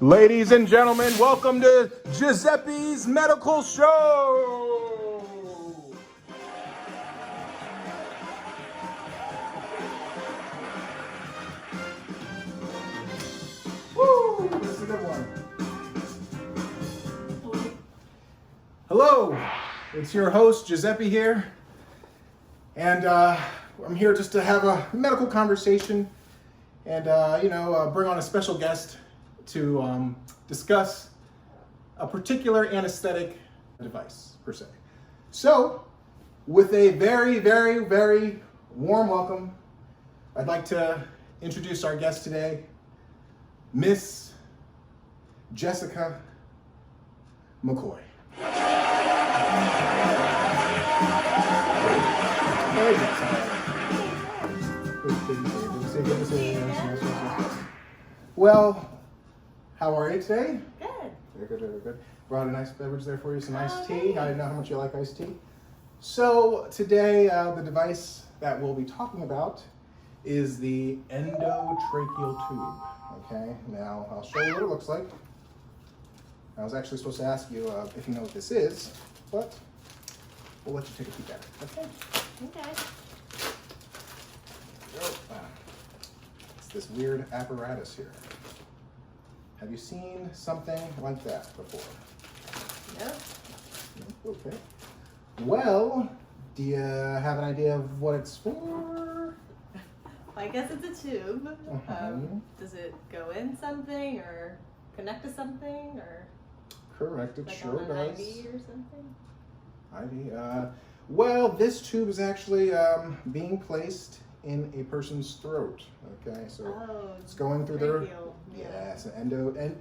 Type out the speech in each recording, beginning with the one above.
Ladies and gentlemen, welcome to Giuseppe's Medical Show. Woo! This is a good one. Hello, it's your host Joseppi here, and I'm here just to have a medical conversation and bring on a special guest to discuss a particular anesthetic device, per se. So, with a very, very, very warm welcome, I'd like to introduce our guest today, Miss Jessica McCoy. Well, how are you today? Good. Very good, very good. Brought a nice beverage there for you, some iced tea. I didn't know how much you like iced tea. So today, the device that we'll be talking about is the endotracheal tube. Okay, now I'll show you what it looks like. I was actually supposed to ask you if you know what this is, but we'll let you take a peek at it. Okay. Okay. It's this weird apparatus here. Have you seen something like that before? No. Okay. Well, do you have an idea of what it's for? I guess it's a tube. Uh-huh. Does it go in something or connect to something or Correct, it like sure on an does. IV or something? IV. Well, this tube is actually being placed in a person's throat. Okay, so it's going through their yes, an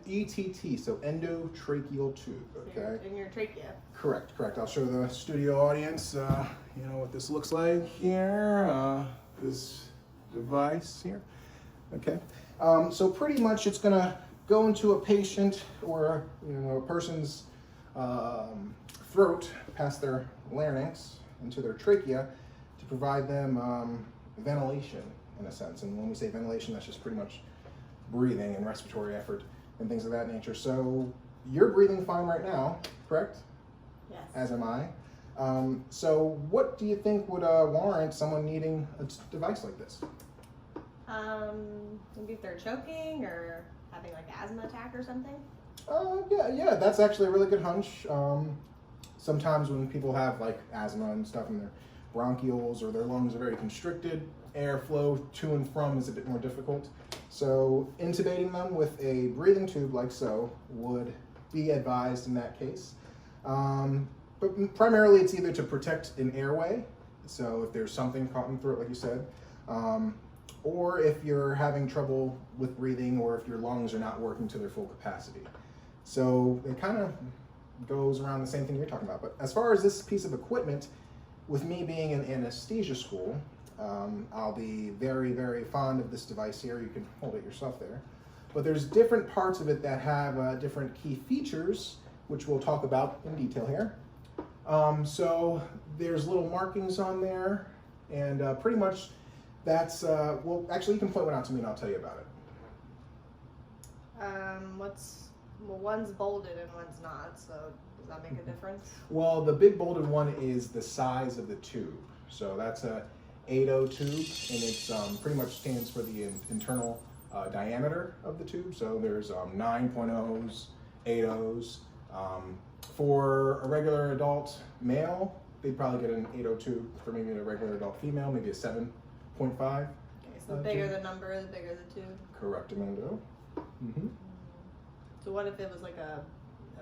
ETT, so endotracheal tube. Okay. In your trachea. Correct. I'll show the studio audience, what this looks like here. This device here. Okay. So pretty much, it's gonna go into a patient or a person's throat, past their larynx, into their trachea, to provide them ventilation, in a sense. And when we say ventilation, that's just pretty much breathing and respiratory effort and things of that nature. So you're breathing fine right now, correct? Yes. As am I. So what do you think would warrant someone needing a device like this? Maybe if they're choking or having like asthma attack or something. Yeah, that's actually a really good hunch. Sometimes when people have like asthma and stuff in their bronchioles or their lungs are very constricted, airflow to and from is a bit more difficult. So intubating them with a breathing tube like so would be advised in that case. But primarily it's either to protect an airway, so if there's something caught in the throat like you said, or if you're having trouble with breathing or if your lungs are not working to their full capacity. So it kind of goes around the same thing you're talking about. But as far as this piece of equipment, with me being in anesthesia school, I'll be very, very fond of this device here. You can hold it yourself there. But there's different parts of it that have different key features, which we'll talk about in detail here. So there's little markings on there, and pretty much that's, well, actually you can point one out to me and I'll tell you about it. One's bolded and one's not, so does that make a difference? Well, the big bolded one is the size of the tube. So that's a 8.0 tube, and it's pretty much stands for the internal diameter of the tube. So there's 9.0s, 8.0s. For a regular adult male, they'd probably get an 8.0 tube. For maybe a regular adult female, maybe a 7.5. Okay, so the bigger the number, the bigger the tube. Correctamundo. Mm-hmm. So what if it was like a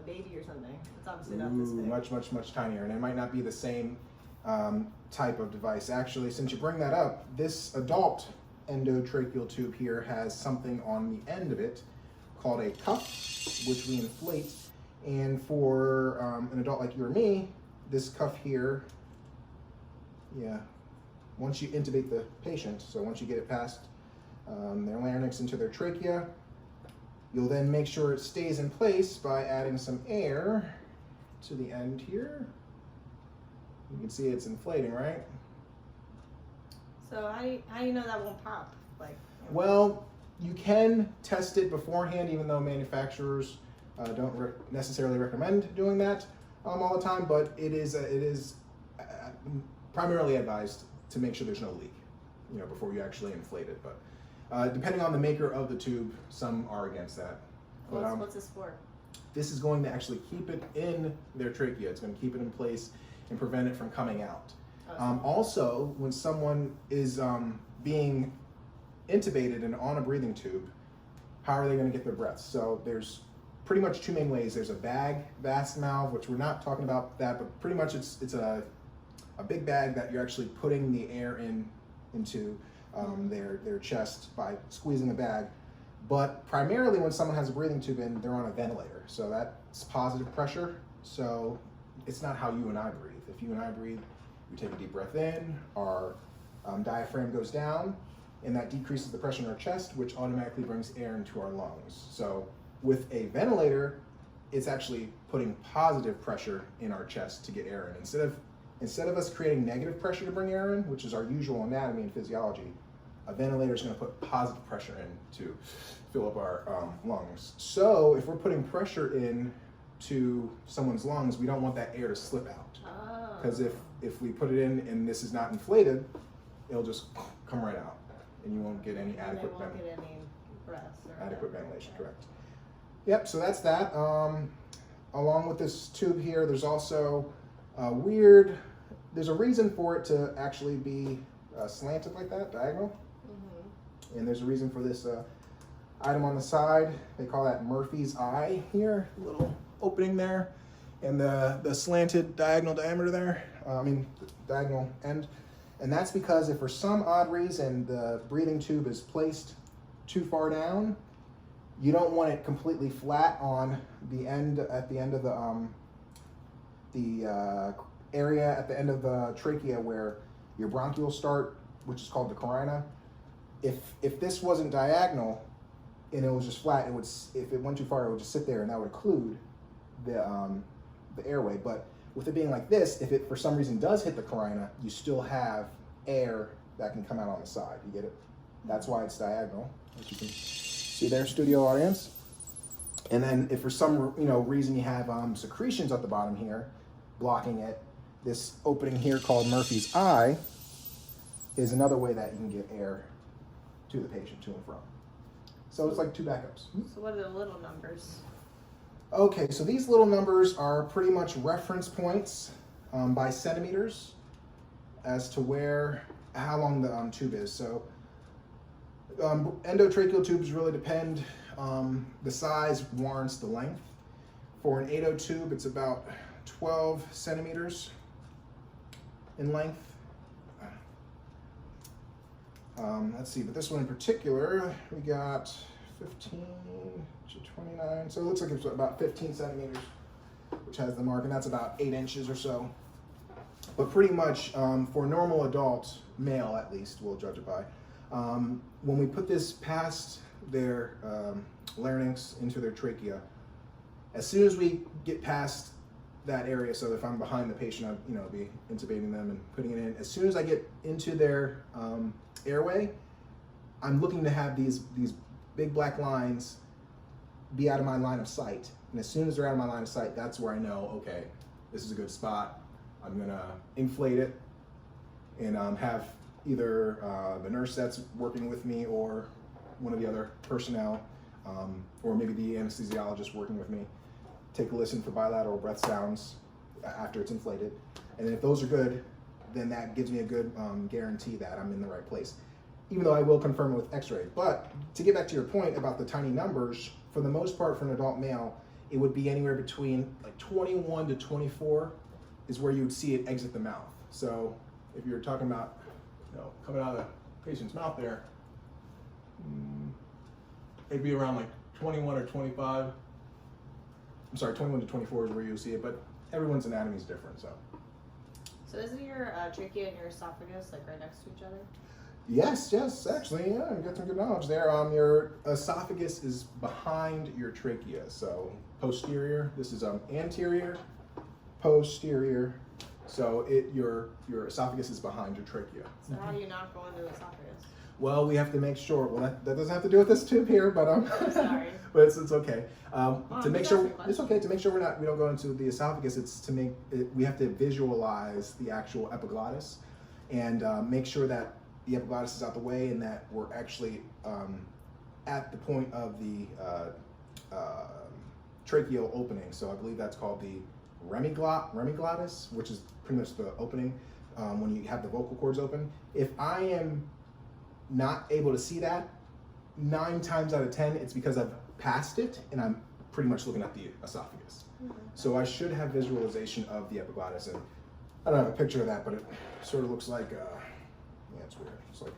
baby or something? It's obviously not this big. Much tinier, and it might not be the same type of device. Actually, since you bring that up, this adult endotracheal tube here has something on the end of it called a cuff, which we inflate. And for an adult like you or me, this cuff here, once you intubate the patient, so once you get it past their larynx into their trachea, you'll then make sure it stays in place by adding some air to the end here. You can see it's inflating, right? So how do you know that won't pop? Like. Well, You can test it beforehand, even though manufacturers don't necessarily recommend doing that all the time. But it is primarily advised to make sure there's no leak, before you actually inflate it. But depending on the maker of the tube, some are against that. But, what's this for? This is going to actually keep it in their trachea. It's going to keep it in place and prevent it from coming out. Also, when someone is being intubated and on a breathing tube, how are they going to get their breath? So there's pretty much two main ways. There's a bag vast valve, which we're not talking about that, but pretty much it's a big bag that you're actually putting the air into their chest by squeezing the bag. But primarily when someone has a breathing tube in, they're on a ventilator. So that's positive pressure. So it's not how you and I breathe. If you and I breathe, we take a deep breath in, our diaphragm goes down, and that decreases the pressure in our chest, which automatically brings air into our lungs. So with a ventilator, it's actually putting positive pressure in our chest to get air in. Instead of us creating negative pressure to bring air in, which is our usual anatomy and physiology, a ventilator is going to put positive pressure in to fill up our lungs. So if we're putting pressure in to someone's lungs, we don't want that air to slip out. Because if we put it in and this is not inflated, it'll just come right out, and you won't get any adequate ventilation. Correct. Yep. So that's that. Along with this tube here, there's also there's a reason for it to actually be slanted like that, diagonal. And there's a reason for this item on the side. They call that Murphy's eye here, little opening there, and the slanted diagonal diameter there, diagonal end. And that's because if for some odd reason the breathing tube is placed too far down, you don't want it completely flat on the end, at the end of the area at the end of the trachea where your bronchioles start, which is called the carina. If this wasn't diagonal and it was just flat, if it went too far, it would just sit there, and that would occlude the airway. But with it being like this, if it for some reason does hit the carina, you still have air that can come out on the side. You get it? That's why it's diagonal, as you can see there, studio audience. And then if for some reason you have secretions at the bottom here blocking it, this opening here called Murphy's eye is another way that you can get air to the patient, to and from. So it's like two backups. So what are the little numbers? Okay, so these little numbers are pretty much reference points by centimeters as to how long the tube is. So endotracheal tubes really depend. The size warrants the length. For an 8.0 tube, it's about 12 centimeters in length. Let's see, but this one in particular, we got 15 to 29, so it looks like it's about 15 centimeters, which has the mark, and that's about 8 inches or so. But pretty much for a normal adult, male at least, we'll judge it by, when we put this past their larynx into their trachea, as soon as we get past that area, so if I'm behind the patient, I'll be intubating them and putting it in. As soon as I get into their airway, I'm looking to have these big black lines be out of my line of sight. And as soon as they're out of my line of sight, that's where I know, okay, this is a good spot. I'm gonna inflate it and have either the nurse that's working with me or one of the other personnel, or maybe the anesthesiologist working with me, take a listen for bilateral breath sounds after it's inflated. And then if those are good, then that gives me a good guarantee that I'm in the right place, even though I will confirm it with x-ray. But to get back to your point about the tiny numbers, for the most part for an adult male, it would be anywhere between like 21 to 24 is where you would see it exit the mouth. So if you're talking about coming out of the patient's mouth there, it'd be around like 21 or 25. I'm sorry, 21 to 24 is where you'll see it, but everyone's anatomy is different, so. So isn't your trachea and your esophagus like right next to each other? Yes, actually, yeah, you got some good knowledge there. Your esophagus is behind your trachea, so posterior. This is anterior, posterior. So your esophagus is behind your trachea. So how do you not go into the esophagus? Well, we have to make sure. Well, that doesn't have to do with this tube here, but Sorry. but it's okay. To make sure that's it's okay to make sure we don't go into the esophagus. It's to make it, we have to visualize the actual epiglottis, and make sure that the epiglottis is out the way and that we're actually at the point of the tracheal opening. So I believe that's called the remiglottis, which is pretty much the opening when you have the vocal cords open. If I am not able to see that, 9 times out of 10, it's because I've passed it and I'm pretty much looking at the esophagus. Mm-hmm. So I should have visualization of the epiglottis, and I don't have a picture of that, but it sort of looks like, yeah, it's weird. It's like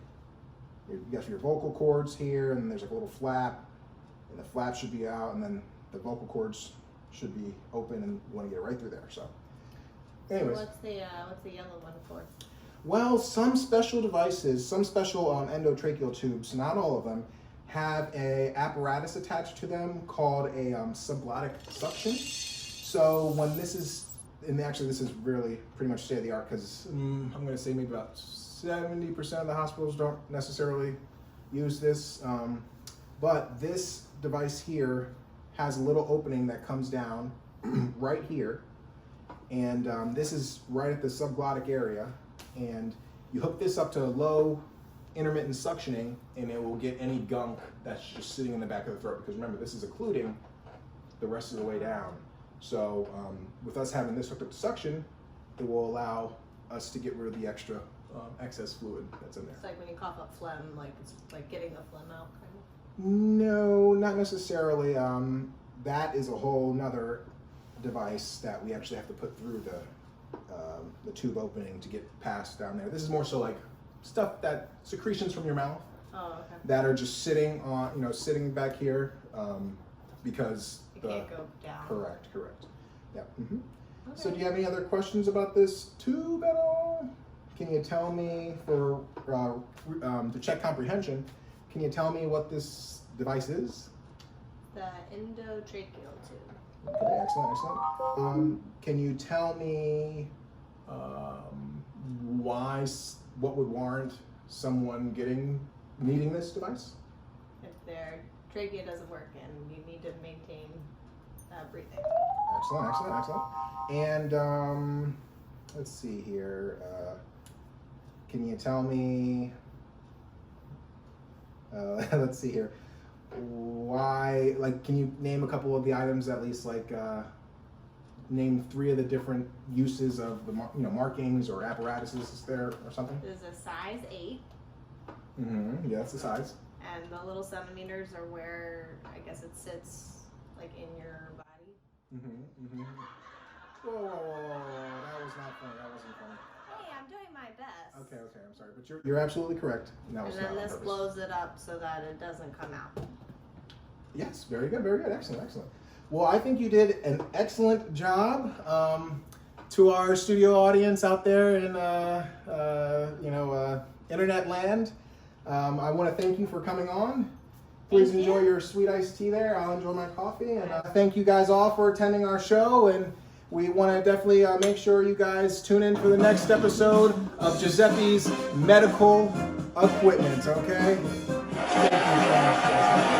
you got your vocal cords here, and there's like a little flap, and the flap should be out, and then the vocal cords should be open, and you want to get it right through there. So, anyways. So what's the yellow one for? Well, some special devices, some special endotracheal tubes, not all of them, have a apparatus attached to them called a subglottic suction. So when this is, and actually this is really pretty much state of the art, because I'm going to say maybe about 70% of the hospitals don't necessarily use this, but this device here has a little opening that comes down right here, and this is right at the subglottic area, and you hook this up to low intermittent suctioning, and it will get any gunk that's just sitting in the back of the throat, because remember, this is occluding the rest of the way down. So with us having this hooked up to suction, it will allow us to get rid of the extra excess fluid that's in there. It's like when you cough up phlegm, like it's like getting the phlegm out, kind of. No, not necessarily. That is a whole nother device that we actually have to put through the tube opening to get past down there. This is more so like stuff that secretions from your mouth that are just sitting on, sitting back here because it can't go down. Correct. Yeah. Mm-hmm. Okay. So do you have any other questions about this tube at all? Can you tell me, for to check comprehension, can you tell me what this device is? The endotracheal tube. Okay, excellent. Can you tell me what would warrant someone needing this device? If their trachea doesn't work and you need to maintain breathing. Excellent. And let's see here. Can you tell me? Let's see here. Why? Like, can you name a couple of the items at least? Like, name 3 of the different uses of the markings or apparatuses there or something. There's a size 8. Mm-hmm. Yeah, that's the size. And the little centimeters are where I guess it sits, like in your body. Mm-hmm. Whoa, that was not funny. That wasn't funny. Hey, I'm doing my best. Okay, I'm sorry, but you're absolutely correct. And then this blows it up so that it doesn't come out. Yes, very good, excellent. Well, I think you did an excellent job. To our studio audience out there in internet land, I want to thank you for coming on. Please enjoy your sweet iced tea there. I'll enjoy my coffee, and thank you guys all for attending our show. And we want to definitely make sure you guys tune in for the next episode of Joseppi's Medical Equipment. Okay. Thank you so much.